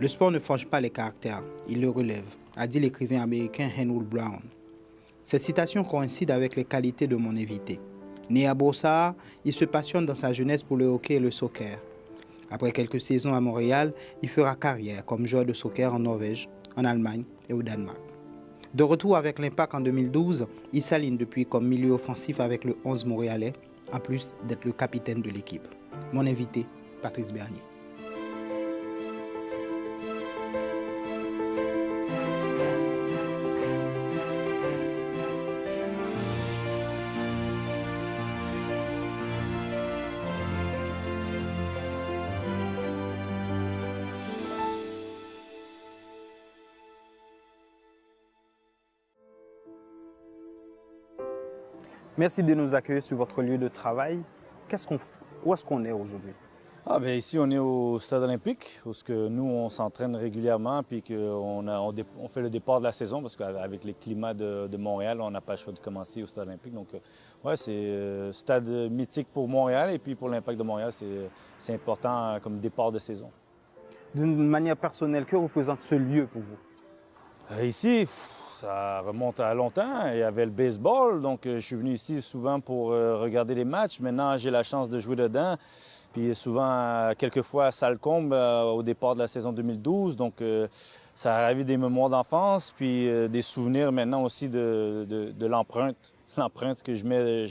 Le sport ne forge pas les caractères, il le relève, a dit l'écrivain américain Henry Brown. Cette citation coïncide avec les qualités de mon invité. Né à Brossard, il se passionne dans sa jeunesse pour le hockey et le soccer. Après quelques saisons à Montréal, il fera carrière comme joueur de soccer en Norvège, en Allemagne et au Danemark. De retour avec l'Impact en 2012, il s'aligne depuis comme milieu offensif avec le 11 montréalais, en plus d'être le capitaine de l'équipe. Mon invité, Patrice Bernier. Merci de nous accueillir sur votre lieu de travail. Où est-ce qu'on est aujourd'hui? Ici, on est au Stade olympique, où nous, on s'entraîne régulièrement, puis on fait le départ de la saison, parce qu'avec les climats de Montréal, on n'a pas le choix de commencer au Stade olympique. Donc, c'est un stade mythique pour Montréal, et puis pour l'Impact de Montréal, c'est important comme départ de saison. D'une manière personnelle, que représente ce lieu pour vous? Ici, ça remonte à longtemps. Il y avait le baseball, donc je suis venu ici souvent pour regarder les matchs. Maintenant, j'ai la chance de jouer dedans. Puis souvent, quelquefois à Salcombe, au départ de la saison 2012. Donc, ça a ravi des mémoires d'enfance, puis des souvenirs maintenant aussi de l'empreinte que je mets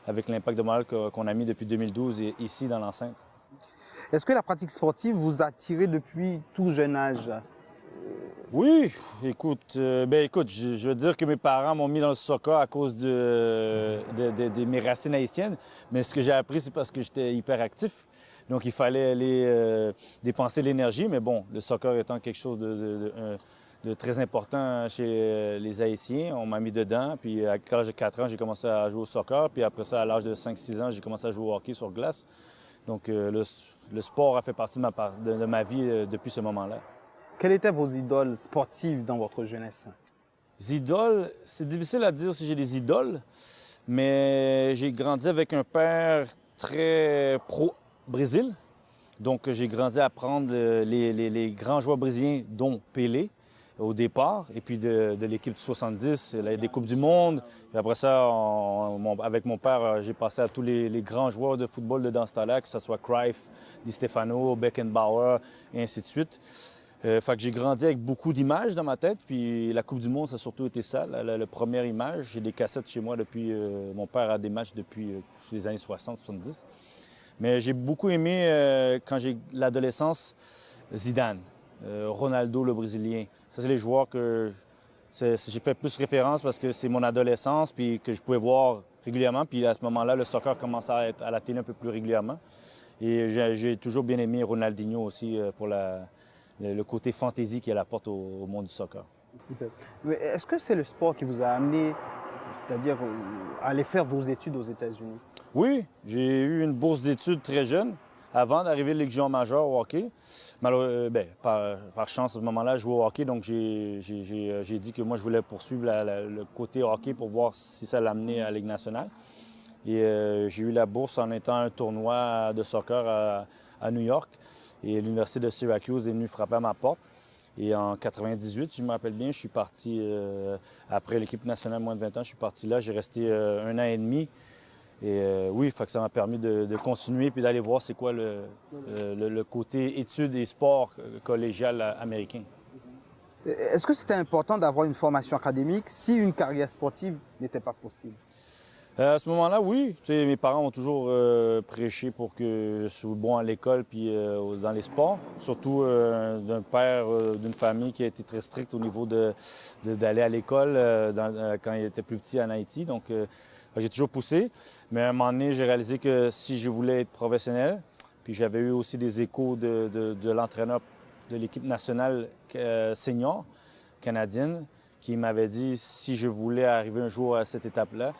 avec l'Impact de Montréal qu'on a mis depuis 2012 ici dans l'enceinte. Est-ce que la pratique sportive vous a attiré depuis tout jeune âge? Oui, écoute, je veux dire que mes parents m'ont mis dans le soccer à cause de mes racines haïtiennes, mais ce que j'ai appris, c'est parce que j'étais hyperactif. Donc, il fallait aller dépenser l'énergie, mais bon, le soccer étant quelque chose de très important chez les Haïtiens, on m'a mis dedans, puis à l'âge de 4 ans, j'ai commencé à jouer au soccer, puis après ça, à l'âge de 5-6 ans, j'ai commencé à jouer au hockey sur glace. Donc, le sport a fait partie de ma vie depuis ce moment-là. Quelles étaient vos idoles sportives dans votre jeunesse? Les idoles, c'est difficile à dire si j'ai des idoles, mais j'ai grandi avec un père très pro-Brésil. Donc, j'ai grandi à apprendre les grands joueurs brésiliens, dont Pelé, au départ, et puis de l'équipe de 70, des Coupes du Monde. Puis après ça, avec mon père, j'ai passé à tous les grands joueurs de football de dans ce temps-là, que ce soit Cruyff, Di Stefano, Beckenbauer, et ainsi de suite. Fait que j'ai grandi avec beaucoup d'images dans ma tête, puis la Coupe du Monde, ça a surtout été ça, la première image. J'ai des cassettes chez moi depuis... mon père a des matchs depuis les années 60-70. Mais j'ai beaucoup aimé, quand j'ai l'adolescence, Zidane, Ronaldo, le Brésilien. Ça, c'est les joueurs que j'ai fait plus référence parce que c'est mon adolescence, puis que je pouvais voir régulièrement. Puis à ce moment-là, le soccer commençait à être à la télé un peu plus régulièrement. Et j'ai toujours bien aimé Ronaldinho aussi pour le côté fantaisie qu'il apporte au monde du soccer. Mais est-ce que c'est le sport qui vous a amené, c'est-à-dire à aller faire vos études aux États-Unis? Oui, j'ai eu une bourse d'études très jeune, avant d'arriver à la Légion majeure au hockey. Par chance, à ce moment-là, je jouais au hockey, donc j'ai dit que moi, je voulais poursuivre le côté hockey pour voir si ça l'amenait à la Ligue nationale. Et j'ai eu la bourse en étant à un tournoi de soccer à New York. Et l'Université de Syracuse est venue frapper à ma porte. Et en 98, si je me rappelle bien, je suis parti, après l'équipe nationale moins de 20 ans, je suis parti là. J'ai resté 1 an et demi. Et oui, fait que ça m'a permis de continuer puis d'aller voir c'est quoi le côté études et sport collégial américain. Est-ce que c'était important d'avoir une formation académique si une carrière sportive n'était pas possible? À ce moment-là, oui. Tu sais, mes parents ont toujours prêché pour que je sois bon à l'école puis dans les sports. Surtout d'un père d'une famille qui a été très stricte au niveau d'aller à l'école quand il était plus petit en Haïti. Donc, j'ai toujours poussé. Mais à un moment donné, j'ai réalisé que si je voulais être professionnel, puis j'avais eu aussi des échos de l'entraîneur de l'équipe nationale senior canadienne qui m'avait dit si je voulais arriver un jour à cette étape-là,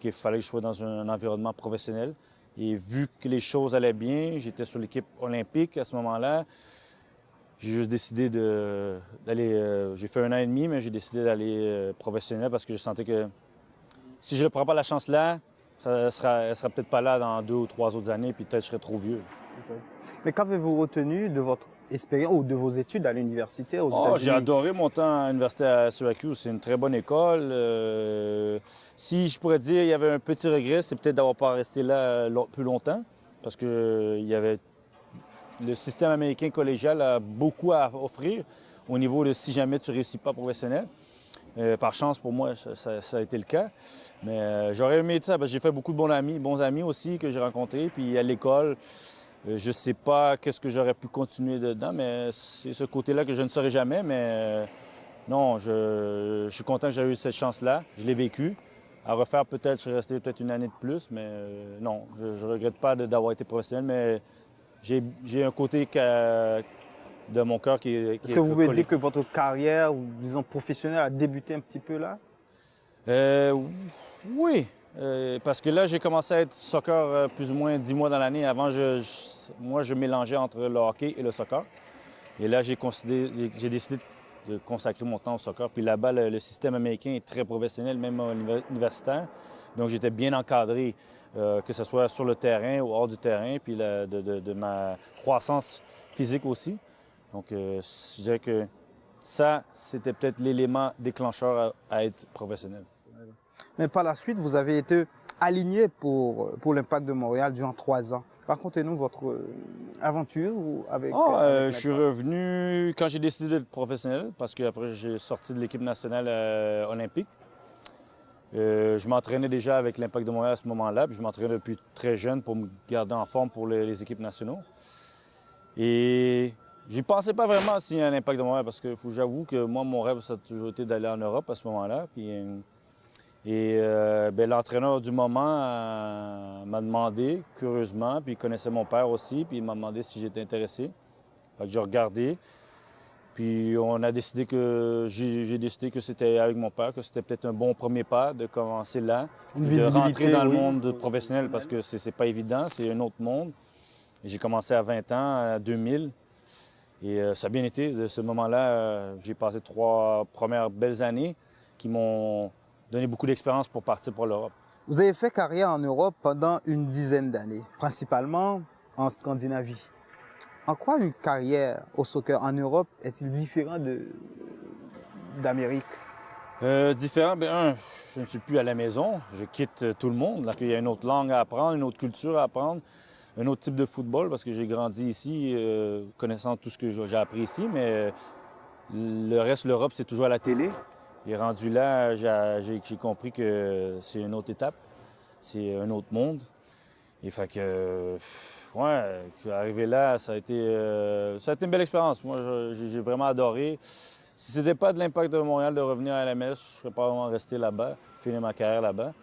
qu'il fallait que je sois dans un environnement professionnel. Et vu que les choses allaient bien, j'étais sur l'équipe olympique à ce moment-là, j'ai juste décidé d'aller... j'ai fait 1 an et demi, mais j'ai décidé d'aller professionnel parce que je sentais que si je ne prends pas la chance là, elle ne sera peut-être pas là dans 2 ou 3 autres années, puis peut-être que je serais trop vieux. Okay. Mais qu'avez-vous retenu de votre expérience ou de vos études à l'université aux Oh, j'ai États-Unis? adoré mon temps à l'université à Syracuse. C'est une très bonne école. Si je pourrais dire il y avait un petit regret, c'est peut-être d'avoir pas resté là plus longtemps. Parce que il y avait le système américain collégial a beaucoup à offrir au niveau de si jamais tu ne réussis pas professionnel. Par chance, pour moi, ça a été le cas. Mais j'aurais aimé ça parce que j'ai fait beaucoup de bons amis aussi que j'ai rencontrés. Puis à l'école, je ne sais pas qu'est-ce que j'aurais pu continuer dedans, mais c'est ce côté-là que je ne saurais jamais. Mais non, je suis content que j'ai eu cette chance-là. Je l'ai vécu. À refaire, peut-être, je serais resté peut-être une année de plus, mais non, je ne regrette pas d'avoir été professionnel, mais j'ai un côté de mon cœur qui est Est-ce que vous pouvez collé. dire que votre carrière, disons, professionnelle a débuté un petit peu là? Euh, oui, parce que là, j'ai commencé à être soccer plus ou moins 10 mois dans l'année. Avant, moi, je mélangeais entre le hockey et le soccer. Et là, j'ai décidé de consacrer mon temps au soccer. Puis là-bas, le système américain est très professionnel, même universitaire. Donc, j'étais bien encadré, que ce soit sur le terrain ou hors du terrain, puis de ma croissance physique aussi. Donc, je dirais que ça, c'était peut-être l'élément déclencheur à être professionnel. Mais par la suite, vous avez été aligné pour l'Impact de Montréal durant 3 ans. Racontez-nous votre aventure avec Je suis revenu quand j'ai décidé d'être professionnel, parce qu'après, j'ai sorti de l'équipe nationale olympique. Je m'entraînais déjà avec l'Impact de Montréal à ce moment-là, puis je m'entraînais depuis très jeune pour me garder en forme pour les équipes nationaux. Et j'y pensais pas vraiment à signer un Impact de Montréal, parce que j'avoue que moi, mon rêve, ça a toujours été d'aller en Europe à ce moment-là. L'entraîneur du moment m'a demandé, curieusement, puis il connaissait mon père aussi, puis il m'a demandé si j'étais intéressé. Fait que j'ai regardé, puis on a décidé j'ai décidé que c'était avec mon père, que c'était peut-être un bon premier pas de commencer là, Une de visibilité, rentrer dans le oui. monde professionnel, parce que c'est pas évident, c'est un autre monde. Et j'ai commencé à 20 ans, à 2000. Et ça a bien été. De ce moment-là, j'ai passé 3 premières belles années qui m'ont donné beaucoup d'expérience pour partir pour l'Europe. Vous avez fait carrière en Europe pendant une dizaine d'années, principalement en Scandinavie. En quoi une carrière au soccer en Europe est-il différent d'Amérique? Différent, je ne suis plus à la maison. Je quitte tout le monde. Donc, il y a une autre langue à apprendre, une autre culture à apprendre, un autre type de football, parce que j'ai grandi ici, connaissant tout ce que j'ai appris ici, mais le reste de l'Europe, c'est toujours à la télé. Et rendu là, j'ai compris que c'est une autre étape, c'est un autre monde. Et fait que, arrivé là, ça a été une belle expérience. Moi, j'ai vraiment adoré. Si c'était pas de l'Impact de Montréal de revenir à LMS, je serais pas vraiment resté là-bas, finir ma carrière là-bas.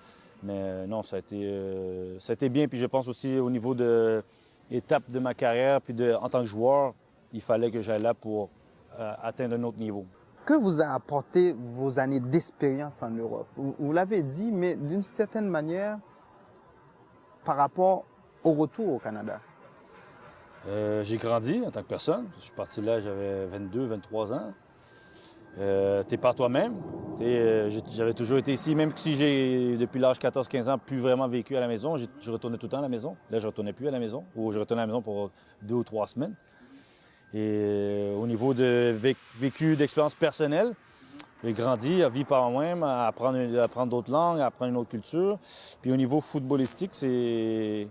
Mais non, ça a été bien. Puis je pense aussi au niveau de l'étape de ma carrière, puis en tant que joueur, il fallait que j'aille là pour atteindre un autre niveau. Que vous a apporté vos années d'expérience en Europe? Vous l'avez dit, mais d'une certaine manière, par rapport au retour au Canada. J'ai grandi en tant que personne. Je suis parti là, j'avais 22, 23 ans. T'es par toi-même. J'avais toujours été ici, même si j'ai, depuis l'âge 14-15 ans, plus vraiment vécu à la maison. Je retournais tout le temps à la maison. Là, je ne retournais plus à la maison, ou je retournais à la maison pour 2 ou 3 semaines. Et au niveau de vécu d'expérience personnelle, j'ai grandi à vivre par moi-même, à apprendre d'autres langues, à apprendre une autre culture. Puis au niveau footballistique, c'est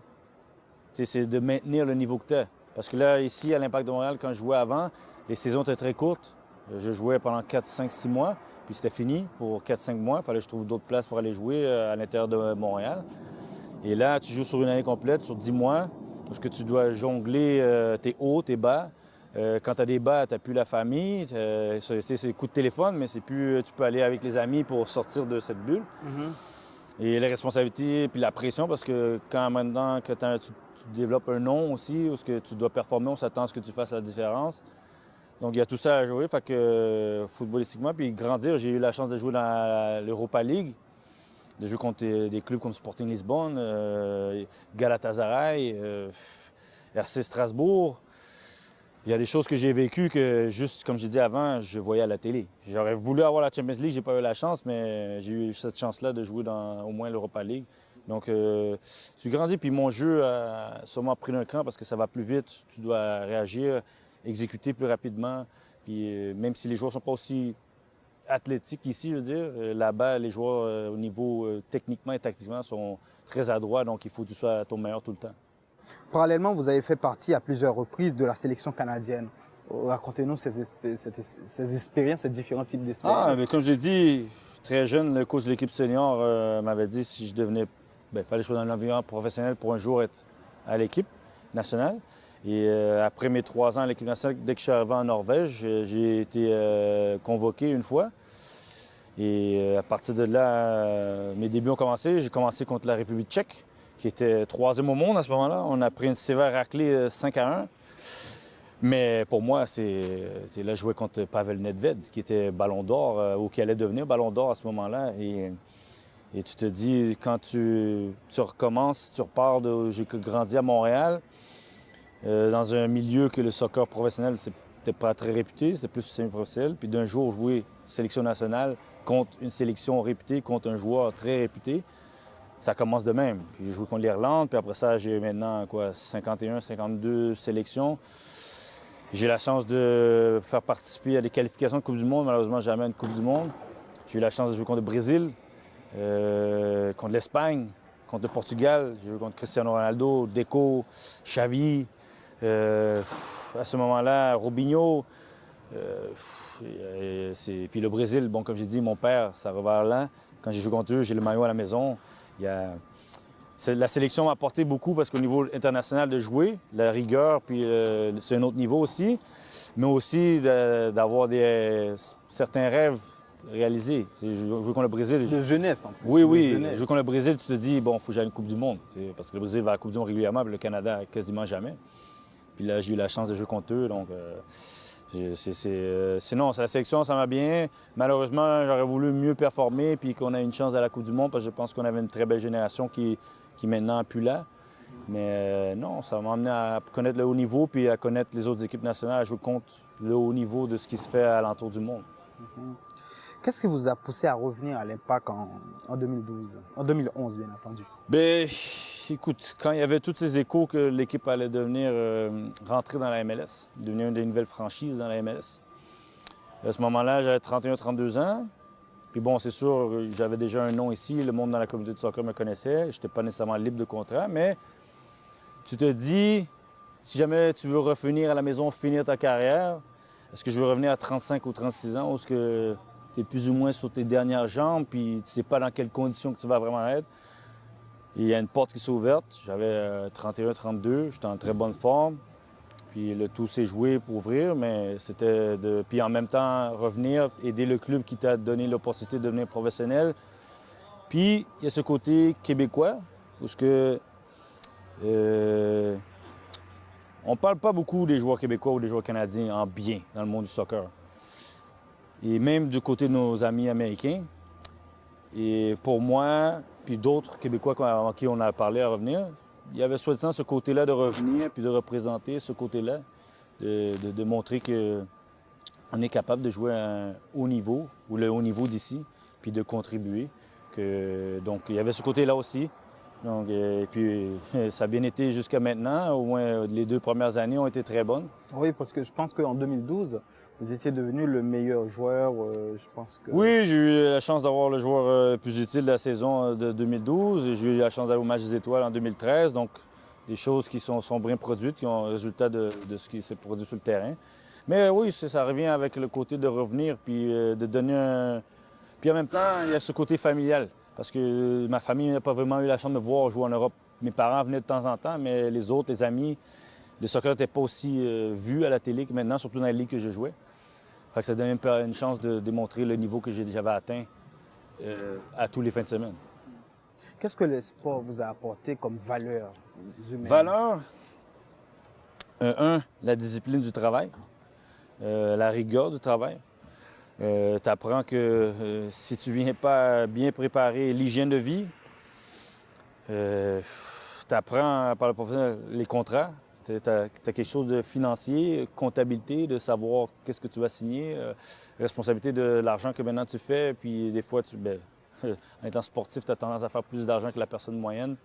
de maintenir le niveau que tu as. Parce que là, ici, à l'Impact de Montréal, quand je jouais avant, les saisons étaient très courtes. Je jouais pendant 4, 5, 6 mois, puis c'était fini pour 4, 5 mois. Il fallait que je trouve d'autres places pour aller jouer à l'intérieur de Montréal. Et là, tu joues sur une année complète, sur 10 mois, parce que tu dois jongler tes hauts, tes bas. Quand tu as des bas, tu n'as plus la famille. C'est coup de téléphone, mais c'est plus. Tu peux aller avec les amis pour sortir de cette bulle. Et les responsabilités, puis la pression, parce que maintenant que tu développes un nom aussi, où que tu dois performer, on s'attend à ce que tu fasses la différence. Donc, il y a tout ça à jouer. Fait que footballistiquement, puis grandir, j'ai eu la chance de jouer dans l'Europa League, de jouer contre des clubs comme Sporting Lisbonne, Galatasaray, RC Strasbourg. Il y a des choses que j'ai vécues que, juste comme j'ai dit avant, je voyais à la télé. J'aurais voulu avoir la Champions League, j'ai pas eu la chance, mais j'ai eu cette chance-là de jouer dans au moins l'Europa League. Donc, tu grandis, puis mon jeu a sûrement pris un cran parce que ça va plus vite, tu dois réagir exécuter plus rapidement. Puis même si les joueurs ne sont pas aussi athlétiques ici, je veux dire, là-bas, les joueurs au niveau techniquement et tactiquement sont très adroits, donc il faut que tu sois à ton meilleur tout le temps. Parallèlement, vous avez fait partie à plusieurs reprises de la sélection canadienne. Racontez-nous ces expériences, ces différents types d'expériences. Ah, mais comme je l'ai dit, très jeune, le coach de l'équipe senior m'avait dit si je devenais... il fallait que je sois dans l'environnement professionnel pour un jour être à l'équipe nationale. Et après mes 3 ans à l'équipe nationale, dès que je suis arrivé en Norvège, j'ai été convoqué une fois. Et à partir de là, mes débuts ont commencé. J'ai commencé contre la République tchèque, qui était 3e au monde à ce moment-là. On a pris une sévère raclée 5-1. Mais pour moi, là, je jouais contre Pavel Nedved, qui était Ballon d'Or, ou qui allait devenir Ballon d'Or à ce moment-là. Et tu te dis, quand tu recommences, tu repars de... J'ai grandi à Montréal, dans un milieu que le soccer professionnel, c'était pas très réputé, c'était plus semi-professionnel. Puis d'un jour, jouer sélection nationale contre une sélection réputée, contre un joueur très réputé, ça commence de même. Puis j'ai joué contre l'Irlande, puis après ça, j'ai maintenant 51, 52 sélections. J'ai la chance de faire participer à des qualifications de Coupe du Monde, malheureusement jamais à une Coupe du Monde. J'ai eu la chance de jouer contre le Brésil, contre l'Espagne, contre le Portugal. J'ai joué contre Cristiano Ronaldo, Deco, Xavi. À ce moment-là, Robinho. Puis le Brésil, bon, comme j'ai dit, mon père, ça revers là. Quand j'ai joué contre eux, j'ai le maillot à la maison. La sélection m'a apporté beaucoup parce qu'au niveau international de jouer, la rigueur, puis c'est un autre niveau aussi, mais aussi d'avoir certains rêves réalisés. Jouer contre le Brésil. De jeunesse, en plus. Oui, oui. Jouer contre le Brésil, tu te dis, bon, il faut que j'aille à une Coupe du Monde. Parce que le Brésil va à la Coupe du Monde régulièrement, puis le Canada, quasiment jamais. Puis là, j'ai eu la chance de jouer contre eux, donc sinon, la sélection, ça m'a bien. Malheureusement, j'aurais voulu mieux performer puis qu'on ait une chance à la Coupe du Monde parce que je pense qu'on avait une très belle génération qui maintenant n'est plus là. Mais non, ça m'a amené à connaître le haut niveau puis à connaître les autres équipes nationales, à jouer contre le haut niveau de ce qui se fait à l'entour du monde. Qu'est-ce qui vous a poussé à revenir à l'Impact en 2012, en 2011, bien entendu? Bien, écoute, quand il y avait tous ces échos que l'équipe allait devenir rentrer dans la MLS, devenir une des nouvelles franchises dans la MLS, à ce moment-là, j'avais 31-32 ans. Puis bon, c'est sûr, j'avais déjà un nom ici, le monde dans la communauté de soccer me connaissait. Je n'étais pas nécessairement libre de contrat, mais tu te dis, si jamais tu veux revenir à la maison, finir ta carrière, est-ce que je veux revenir à 35 ou 36 ans, ou est-ce que tu es plus ou moins sur tes dernières jambes, puis tu ne sais pas dans quelles conditions que tu vas vraiment être? Et il y a une porte qui s'est ouverte. J'avais 31-32, j'étais en très bonne forme. Puis le tout s'est joué pour ouvrir, mais c'était de... Puis en même temps, revenir, aider le club qui t'a donné l'opportunité de devenir professionnel. Puis il y a ce côté québécois, où ce que... on parle pas beaucoup des joueurs québécois ou des joueurs canadiens en bien dans le monde du soccer. Et même du côté de nos amis américains. Et pour moi, puis d'autres Québécois à qui on a parlé à revenir, il y avait soi-disant ce côté-là de revenir puis de représenter ce côté-là, de montrer qu'on est capable de jouer à un haut niveau, ou le haut niveau d'ici, puis de contribuer. Donc, il y avait ce côté-là aussi. Donc, et puis, ça a bien été jusqu'à maintenant. Au moins, les 2 premières années ont été très bonnes. Oui, parce que je pense qu'en 2012, vous étiez devenu le meilleur joueur, je pense que... Oui, j'ai eu la chance d'avoir le joueur le plus utile de la saison de 2012. Et j'ai eu la chance d'aller au match des étoiles en 2013. Donc, des choses qui sont bien produites, qui ont le résultat de ce qui s'est produit sur le terrain. Mais oui, ça revient avec le côté de revenir puis de donner un... Puis en même temps, il y a ce côté familial. Parce que ma famille n'a pas vraiment eu la chance de me voir jouer en Europe. Mes parents venaient de temps en temps, mais les autres, les amis, le soccer n'était pas aussi vu à la télé que maintenant, surtout dans les ligues que je jouais. Fait que ça donnait une chance de démontrer le niveau que j'avais atteint à tous les fins de semaine. Qu'est-ce que le sport vous a apporté comme valeur humaine? Valeur, la discipline du travail, la rigueur du travail. Tu apprends que si tu ne viens pas bien préparer l'hygiène de vie, tu apprends par le professionnel les contrats. Tu as quelque chose de financier, comptabilité, de savoir qu'est-ce que tu vas signer, responsabilité de l'argent que maintenant tu fais. Puis des fois, en étant sportif, tu as tendance à faire plus d'argent que la personne moyenne.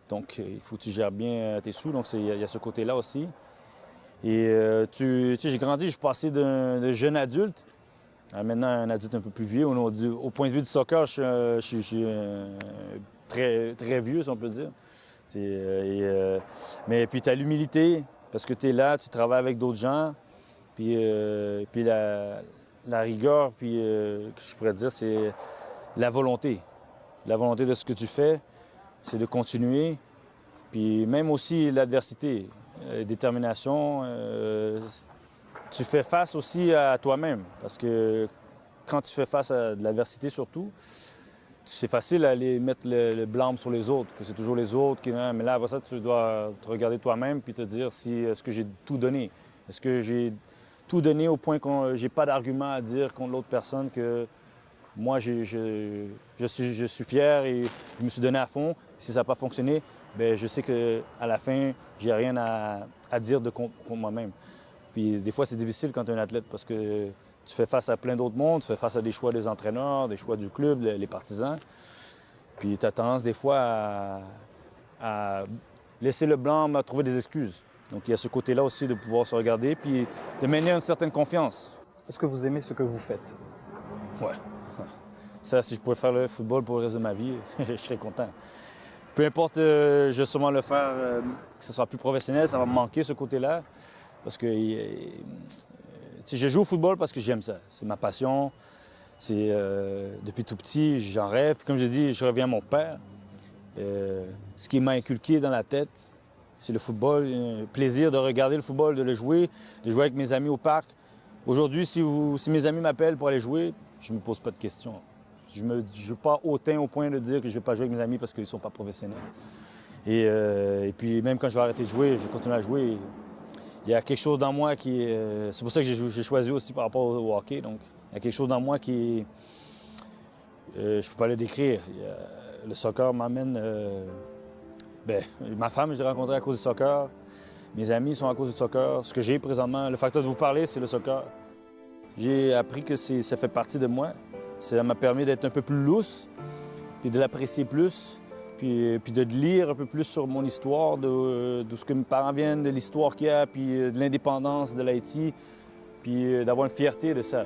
Donc, il faut que tu gères bien tes sous. Donc, il y a ce côté-là aussi. Et tu sais, j'ai grandi, je suis passé d'un jeune adulte à maintenant un adulte un peu plus vieux. Au point de vue du soccer, je suis très, très vieux, si on peut dire. Mais puis tu as l'humilité, parce que tu es là, tu travailles avec d'autres gens. Puis la rigueur, puis que je pourrais dire, c'est la volonté. La volonté de ce que tu fais, c'est de continuer. Puis même aussi l'adversité, détermination. Tu fais face aussi à toi-même. Parce que quand tu fais face à de l'adversité surtout, c'est facile d'aller mettre le blâme sur les autres, que c'est toujours les autres qui... Mais là, après ça, tu dois te regarder toi-même puis te dire si est-ce que j'ai tout donné. Est-ce que j'ai tout donné au point que j'ai pas d'argument à dire contre l'autre personne que moi, je suis fier et je me suis donné à fond. Si ça n'a pas fonctionné, bien, je sais qu'à la fin, j'ai rien à dire contre moi-même. Puis des fois, c'est difficile quand tu es un athlète parce que tu fais face à plein d'autres mondes, tu fais face à des choix des entraîneurs, des choix du club, les partisans. Puis tu as tendance des fois à laisser le blanc, à trouver des excuses. Donc il y a ce côté-là aussi de pouvoir se regarder puis de mener une certaine confiance. Est-ce que vous aimez ce que vous faites? Ouais. Ça, si je pouvais faire le football pour le reste de ma vie, je serais content. Peu importe, je vais sûrement le faire, que ce sera plus professionnel, ça va me manquer ce côté-là. Parce que je joue au football parce que j'aime ça. C'est ma passion. Depuis tout petit, j'en rêve. Puis comme je dis, je reviens à mon père. Ce qui m'a inculqué dans la tête, c'est le football. Un plaisir de regarder le football, de jouer avec mes amis au parc. Aujourd'hui, si mes amis m'appellent pour aller jouer, je ne me pose pas de questions. Je ne suis pas hautain au point de dire que je ne vais pas jouer avec mes amis parce qu'ils ne sont pas professionnels. Et puis même quand je vais arrêter de jouer, je continue à jouer. Il y a quelque chose dans moi qui... c'est pour ça que j'ai choisi aussi par rapport au hockey. Donc, il y a quelque chose dans moi qui... je ne peux pas le décrire. Le soccer m'amène... ma femme, je l'ai rencontrée à cause du soccer. Mes amis sont à cause du soccer. Ce que j'ai présentement, le facteur de vous parler, c'est le soccer. J'ai appris que ça fait partie de moi. Ça m'a permis d'être un peu plus lousse, puis de l'apprécier plus. Puis de lire un peu plus sur mon histoire, de ce que mes parents viennent, de l'histoire qu'il y a, puis de l'indépendance de l'Haïti, puis d'avoir une fierté de ça.